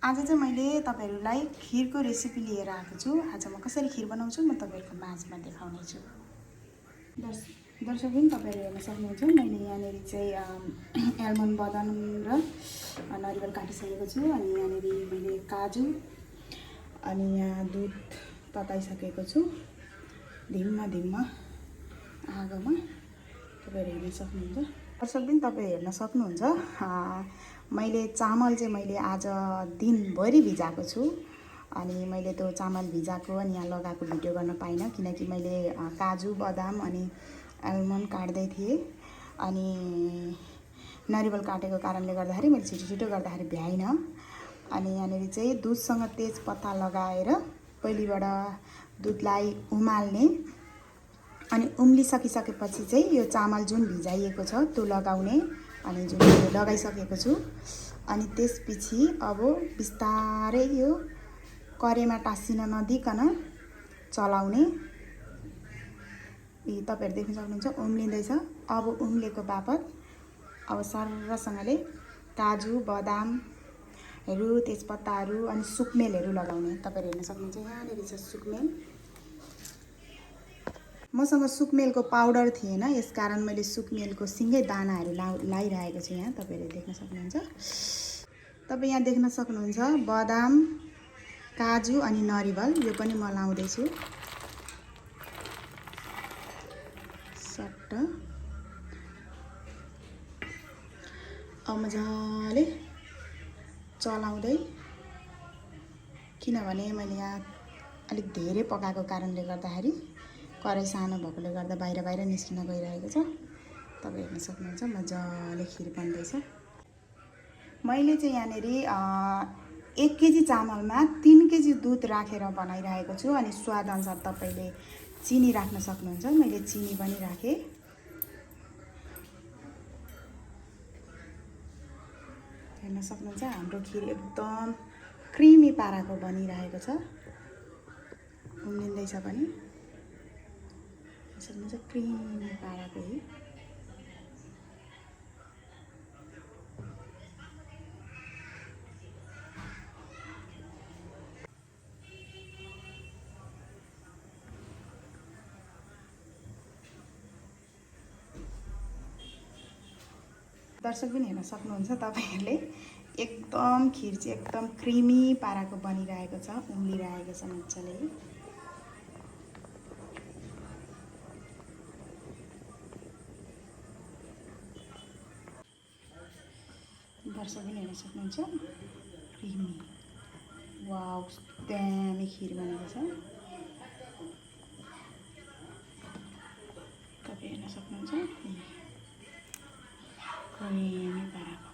आज चाहिँ मैले तपाईहरुलाई खिरको रेसिपी लिएर आएको छु। आज म कसरी खिर बनाउँछु म तपाईहरुको माझमा देखाउने छु। दर्शकबिन तपाईहरु हेर्न सक्नुहुन्छ मैले यहाँनेरि चाहिँ आलमन्ड बदाम र नरिवल काटिसकेको छु अनि यहाँनेरि मैले काजु अनि यहाँ दुध तताइसकेको छु धिम्मा आगोमा तपाईहरु हेर्न सक्नुहुन्छ। दर्शकबिन तपाईहरु हेर्न सक्नुहुन्छ मैले चामल चाहिँ मैले आज दिनभरि भिजाएको छु अनि मैले त्यो चामल भिजाएको अनि यहाँ लगाएको भिडियो गर्न पाइन किनकि मैले काजु बदाम अनि आलमन्ड काट्दै थिएँ अनि नरिवल काटेको कारणले गर्दाखेरि मैले छिटो गर्दाखेरि भ्याइन अनि यहाँनेरि चाहिँ दुधसँग तेजपत्ता लगाएर पहिलेबाट दुधलाई उमाल्ने अनि उम्लिसकिसकेपछि चाहिँ यो चामल जुन भिजाइएको छ त्यो लगाउने अनि जुन मैले लगाइसकेको छु अनि त्यसपछि अब बिस्तारै यो कराईमा टाँसिन नदिकन चलाउने। तपाईहरु देख्न सक्नुहुन्छ उम्लिँदैछ। अब उम्लेको बापत अब सररसँगले काजु बदामहरु तेजपत्ताहरु अनि सुकमेलहरु लगाउने। तपाईहरु हेर्न सक्नुहुन्छ यहाँनेरि छ सुकमेल। मसँग सुकमेलको पाउडर थिएन यसकारण मैले सुकमेलको सिंगै दानाहरु लाइरहेको छु। यहाँ तपाईहरुले देख्न सक्नुहुन्छ। तपाई यहाँ देख्न सक्नुहुन्छ बदाम काजु अनि नरिवल यो पनि म लाउँदै छु। सट्ट अब मजाले चलाउँदै किनभने मैले यहाँ अलिक धेरै पकाएको कारणले गर्दाखेरि कराई सानो भएकोले गर्दा बाहिर निस्किन गइरहेको छ। तपाई हेर्न सक्नुहुन्छ मजाले खिर बन्दैछ। मैले चाहिँ यहाँनेरि 1 केजी चामलमा 3 केजी दुध राखेर बनाइरहेको छु अनि स्वाद अनुसार तपाईले चिनी राख्न सक्नुहुन्छ। मैले चिनी पनि राखे। हेर्न सक्नुहुन्छ हाम्रो खिर एकदम क्रिमी पाराको बनिरहेको छ। उम्लिँदैछ पनि सक्नुहुन्छ क्रिमी पाराको है। दर्शक पनि हेर्न सक्नुहुन्छ तपाईहरुले एकदम खिर चाहिँ एकदम क्रिमी पाराको बनिरहेको छ उम्लिरहेको छ मजाले। दर्शक पनि हेर्न सक्नुहुन्छ क्रिमी वाउ दामी खिर बनेको छ। तपाई हेर्न सक्नुहुन्छ क्रिमी पाराको